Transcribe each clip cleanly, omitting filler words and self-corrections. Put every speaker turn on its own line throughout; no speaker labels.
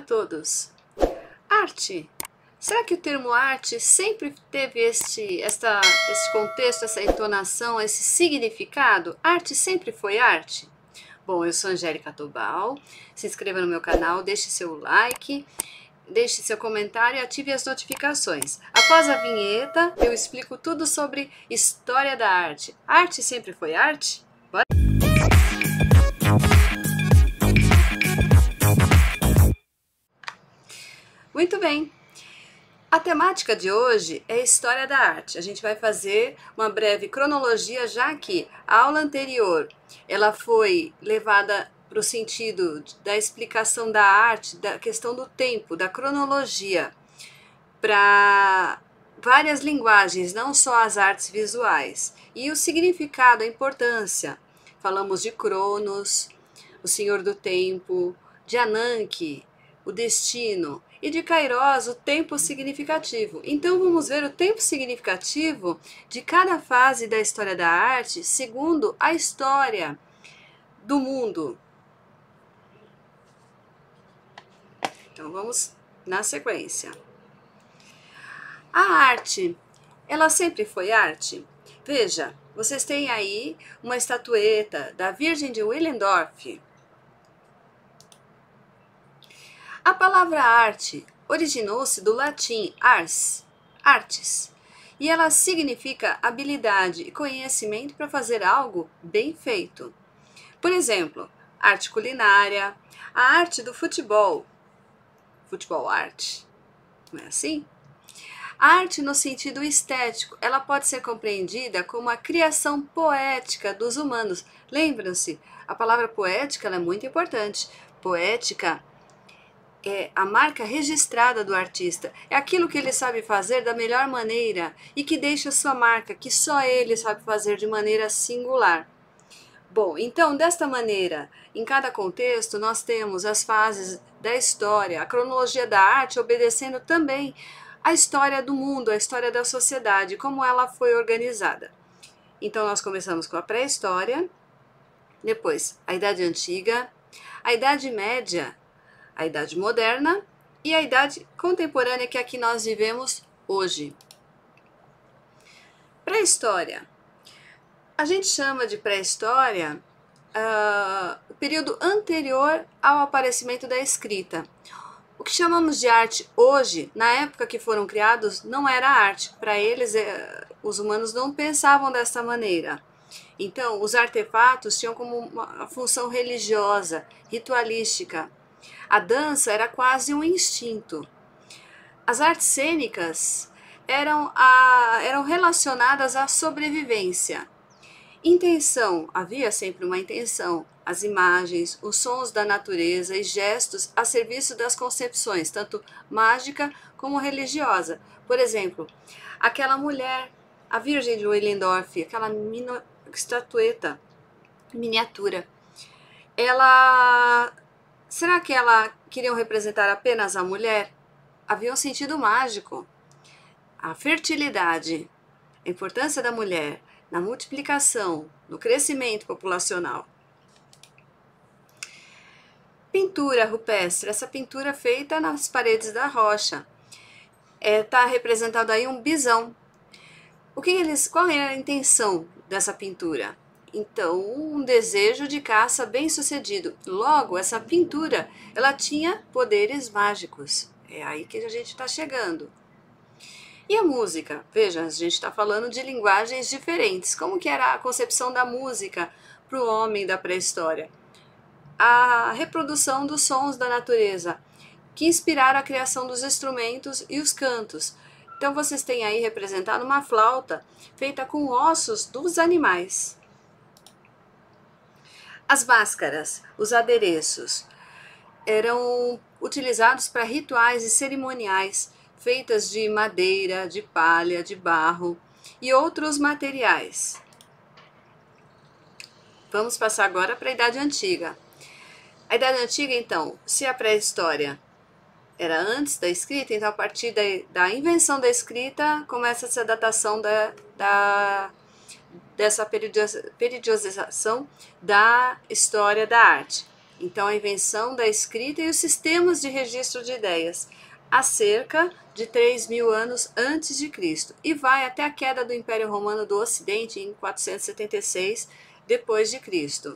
todos! Arte. Será que o termo arte sempre teve esse contexto, essa entonação, esse significado? Arte sempre foi arte? Bom, eu sou Angélica Tobal, se inscreva no meu canal, deixe seu like, deixe seu comentário e ative as notificações. Após a vinheta, eu explico tudo sobre história da arte. Arte sempre foi arte? Bora? Muito bem! A temática de hoje é História da Arte. A gente vai fazer uma breve cronologia, já que a aula anterior ela foi levada para o sentido da explicação da arte, da questão do tempo, da cronologia, para várias linguagens, não só as artes visuais. E o significado, a importância. Falamos de Cronos, o Senhor do Tempo, de Ananke, o destino, e de Kairos, o tempo significativo. Então vamos ver o tempo significativo de cada fase da história da arte segundo a história do mundo. Então vamos na sequência. A arte, ela sempre foi arte? Veja, vocês têm aí uma estatueta da Virgem de Willendorf. A palavra arte originou-se do latim ars, artes, e ela significa habilidade e conhecimento para fazer algo bem feito. Por exemplo, arte culinária, a arte do futebol, futebol arte, não é assim? A arte no sentido estético, ela pode ser compreendida como a criação poética dos humanos. Lembram-se, a palavra poética ela é muito importante. Poética é a marca registrada do artista, é aquilo que ele sabe fazer da melhor maneira e que deixa sua marca, que só ele sabe fazer de maneira singular. Bom, então, desta maneira, em cada contexto, nós temos as fases da história, a cronologia da arte obedecendo também a história do mundo, a história da sociedade, como ela foi organizada. Então, nós começamos com a pré-história, depois a Idade Antiga, a Idade Média, a Idade Moderna e a Idade Contemporânea, que é a que nós vivemos hoje. Pré-história. A gente chama de pré-história o período anterior ao aparecimento da escrita. O que chamamos de arte hoje, na época que foram criados, não era arte. Para eles, os humanos não pensavam dessa maneira. Então, os artefatos tinham como uma função religiosa, ritualística. A dança era quase um instinto. As artes cênicas eram relacionadas à sobrevivência. Intenção, havia sempre uma intenção. As imagens, os sons da natureza e gestos a serviço das concepções, tanto mágica como religiosa. Por exemplo, aquela mulher, a Virgem de Willendorf, aquela estatueta, miniatura, será que ela queriam representar apenas a mulher? Havia um sentido mágico. A fertilidade, a importância da mulher na multiplicação, no crescimento populacional. Pintura rupestre, essa pintura feita nas paredes da rocha. Está representado aí um bisão. Qual era a intenção dessa pintura? Então, um desejo de caça bem sucedido. Logo, essa pintura, ela tinha poderes mágicos. É aí que a gente está chegando. E a música? Veja, a gente está falando de linguagens diferentes. Como que era a concepção da música para o homem da pré-história? A reprodução dos sons da natureza, que inspiraram a criação dos instrumentos e os cantos. Então, vocês têm aí representado uma flauta feita com ossos dos animais. As máscaras, os adereços, eram utilizados para rituais e cerimoniais, feitas de madeira, de palha, de barro e outros materiais. Vamos passar agora para a Idade Antiga. A Idade Antiga, então, se a pré-história era antes da escrita, então a partir da invenção da escrita começa essa datação dessa periodização da história da arte. Então, a invenção da escrita e os sistemas de registro de ideias, há cerca de 3.000 anos antes de Cristo, e vai até a queda do Império Romano do Ocidente em 476 depois de Cristo.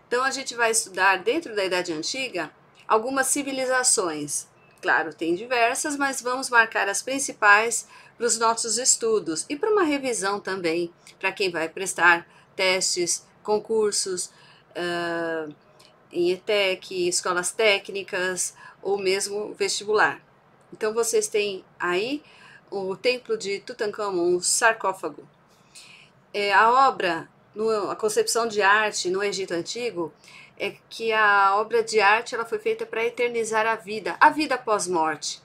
Então, a gente vai estudar, dentro da Idade Antiga, algumas civilizações. Claro, tem diversas, mas vamos marcar as principais para os nossos estudos e para uma revisão também, para quem vai prestar testes, concursos, em ETEC, escolas técnicas ou mesmo vestibular. Então, vocês têm aí o Templo de Tutancâmon, um sarcófago. A obra, a concepção de arte no Egito Antigo, é que a obra de arte ela foi feita para eternizar a vida pós-morte.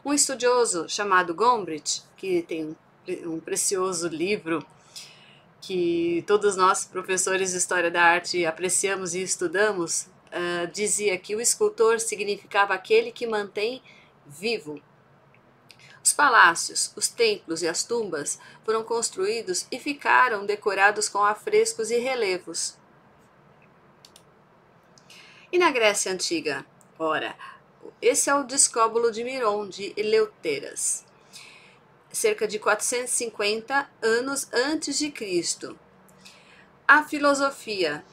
Um estudioso chamado Gombrich, que tem um precioso livro que todos nós, professores de História da Arte, apreciamos e estudamos, dizia que o escultor significava aquele que mantém vivo. Os palácios, os templos e as tumbas foram construídos e ficaram decorados com afrescos e relevos. E na Grécia Antiga? Ora, esse é o Discóbulo de Miron, de Eleuteras, cerca de 450 anos antes de Cristo. A filosofia,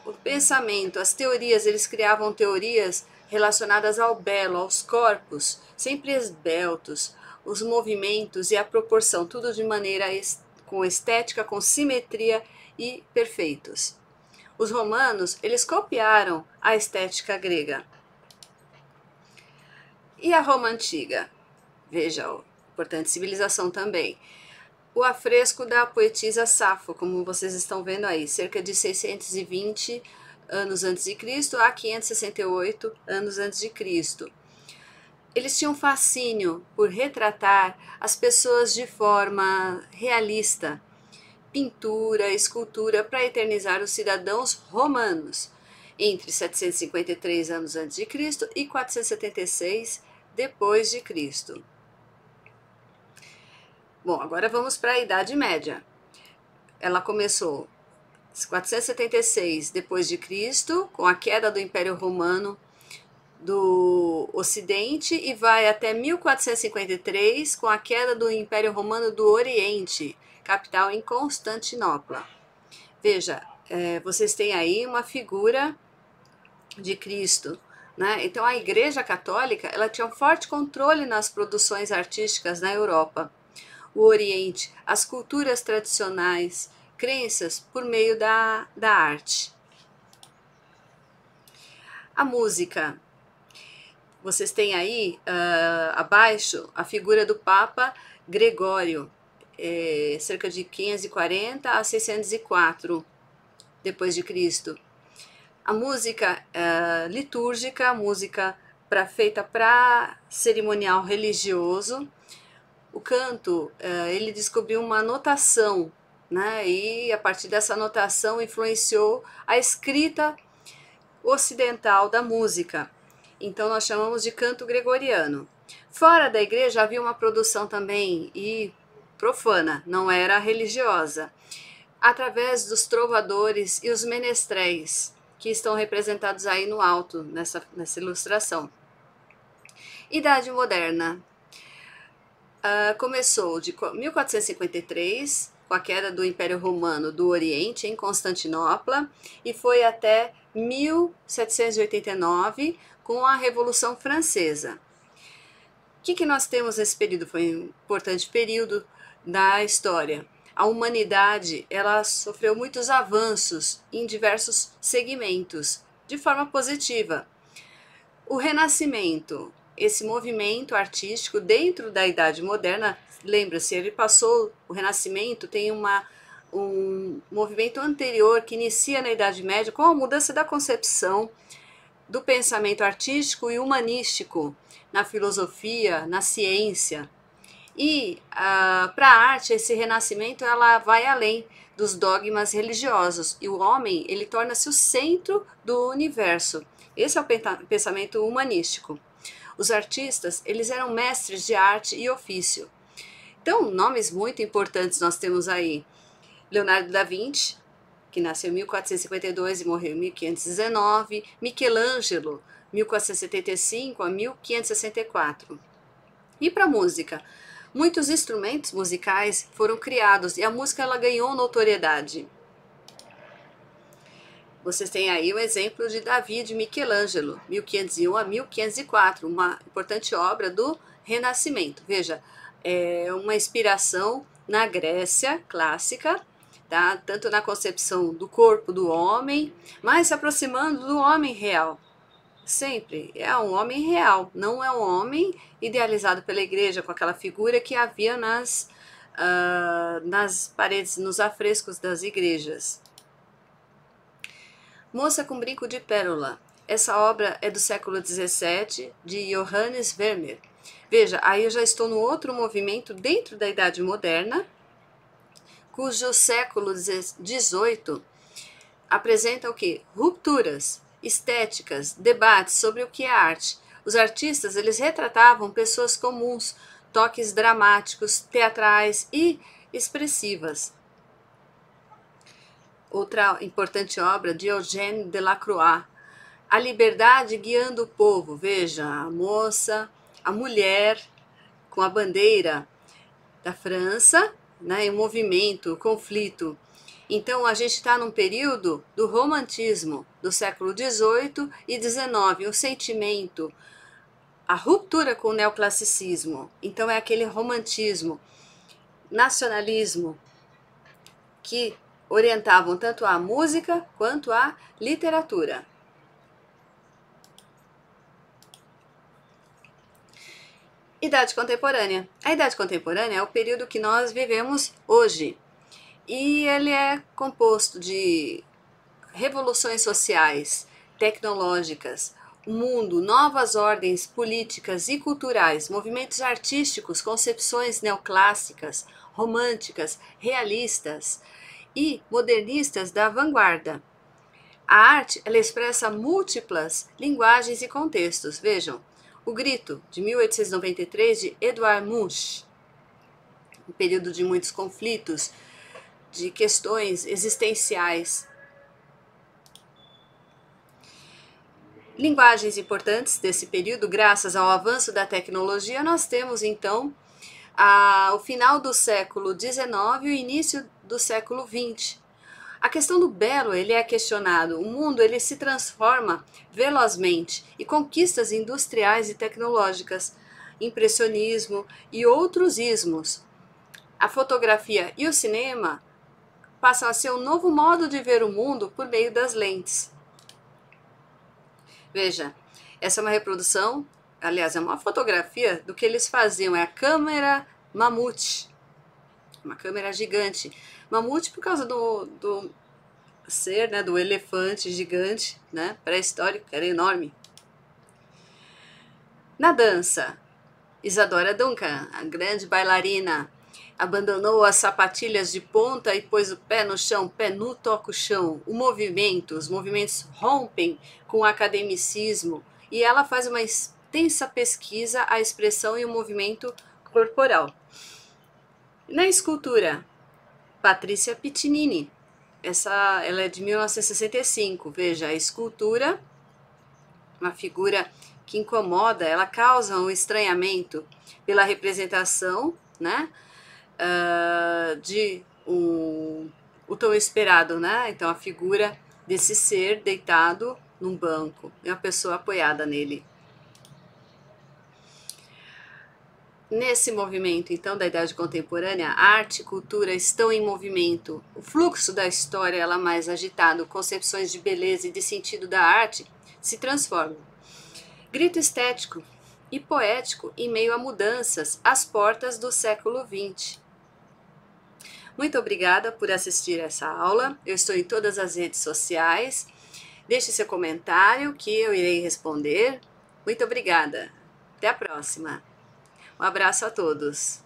o pensamento, as teorias, eles criavam teorias relacionadas ao belo, aos corpos, sempre esbeltos, os movimentos e a proporção, tudo de maneira com estética, com simetria e perfeitos. Os romanos, eles copiaram a estética grega. E a Roma Antiga? Veja, importante civilização também. O afresco da poetisa Safo, como vocês estão vendo aí, cerca de 620 anos antes de Cristo a 568 anos antes de Cristo. Eles tinham fascínio por retratar as pessoas de forma realista, pintura, escultura, para eternizar os cidadãos romanos, entre 753 anos antes de Cristo e 476 depois de Cristo. Bom, agora vamos para a Idade Média. Ela começou em 476 depois de Cristo, com a queda do Império Romano do Ocidente, e vai até 1453 com a queda do Império Romano do Oriente, capital em Constantinopla. Veja, vocês têm aí uma figura de Cristo, né? Então a Igreja Católica ela tinha um forte controle nas produções artísticas na Europa. O Oriente, as culturas tradicionais, crenças por meio da arte. A música. Vocês têm aí, abaixo, a figura do Papa Gregório, cerca de 540 a 604 depois de Cristo. A música litúrgica, a música feita para cerimonial religioso. O canto, ele descobriu uma notação, né? E a partir dessa notação influenciou a escrita ocidental da música. Então nós chamamos de canto gregoriano. Fora da igreja havia uma produção também e profana, não era religiosa, através dos trovadores e os menestréis, que estão representados aí no alto, nessa ilustração. Idade Moderna. Começou de 1453, com a queda do Império Romano do Oriente, em Constantinopla, e foi até 1789, com a Revolução Francesa. O que nós temos nesse período? Foi um importante período da história. A humanidade ela sofreu muitos avanços em diversos segmentos, de forma positiva. O Renascimento, esse movimento artístico dentro da Idade Moderna, lembra-se, o Renascimento tem um movimento anterior que inicia na Idade Média com a mudança da concepção do pensamento artístico e humanístico na filosofia, na ciência. E para a arte, esse renascimento ela vai além dos dogmas religiosos e o homem ele torna-se o centro do universo. Esse é o pensamento humanístico. Os artistas eles eram mestres de arte e ofício. Então, nomes muito importantes nós temos aí. Leonardo da Vinci, que nasceu em 1452 e morreu em 1519, Michelangelo, 1475 a 1564. E para a música? Muitos instrumentos musicais foram criados e a música ela ganhou notoriedade. Vocês têm aí o exemplo de Davi de Michelangelo, 1501 a 1504, uma importante obra do Renascimento. Veja, é uma inspiração na Grécia clássica, tá? Tanto na concepção do corpo do homem, mas se aproximando do homem real. Sempre é um homem real, não é um homem idealizado pela igreja com aquela figura que havia nas paredes, nos afrescos das igrejas. Moça com Brinco de Pérola. Essa obra é do século XVII, de Johannes Vermeer. Veja, aí eu já estou no outro movimento dentro da Idade Moderna, cujo século XVIII apresenta o quê? Rupturas estéticas, debates sobre o que é arte. Os artistas, eles retratavam pessoas comuns, toques dramáticos, teatrais e expressivas. Outra importante obra de Eugène Delacroix, A Liberdade Guiando o Povo. Veja, a moça, a mulher com a bandeira da França, né, em movimento, o conflito. Então, a gente está num período do romantismo do século XVIII e XIX, o sentimento, a ruptura com o neoclassicismo. Então, é aquele romantismo, nacionalismo, que orientavam tanto a música quanto a literatura. Idade contemporânea. A idade contemporânea é o período que nós vivemos hoje. E ele é composto de revoluções sociais, tecnológicas, o mundo, novas ordens políticas e culturais, movimentos artísticos, concepções neoclássicas, românticas, realistas e modernistas da vanguarda. A arte ela expressa múltiplas linguagens e contextos. Vejam, O Grito, de 1893, de Edvard Munch, um período de muitos conflitos, de questões existenciais. Linguagens importantes desse período, graças ao avanço da tecnologia, nós temos então o final do século XIX e o início do século XX. A questão do belo ele é questionado. O mundo ele se transforma velozmente e conquistas industriais e tecnológicas, impressionismo e outros ismos. A fotografia e o cinema passam a ser um novo modo de ver o mundo por meio das lentes. Veja, essa é uma reprodução, aliás, é uma fotografia do que eles faziam, é a câmera mamute, uma câmera gigante. Mamute por causa do ser, né, do elefante gigante, né, pré-histórico, que era enorme. Na dança, Isadora Duncan, a grande bailarina, abandonou as sapatilhas de ponta e pôs o pé no chão, pé nu toca o chão. Os movimentos rompem com o academicismo e ela faz uma extensa pesquisa à expressão e o movimento corporal. Na escultura, Patrícia Pittini, ela é de 1965. Veja, a escultura, uma figura que incomoda, ela causa um estranhamento pela representação, né? O tão esperado, né? Então a figura desse ser deitado num banco e uma pessoa apoiada nele. Nesse movimento, então, da idade contemporânea, arte e cultura estão em movimento. O fluxo da história ela mais agitado, concepções de beleza e de sentido da arte se transformam. Grito estético e poético em meio a mudanças às portas do século XX. Muito obrigada por assistir essa aula. Eu estou em todas as redes sociais. Deixe seu comentário que eu irei responder. Muito obrigada. Até a próxima. Um abraço a todos.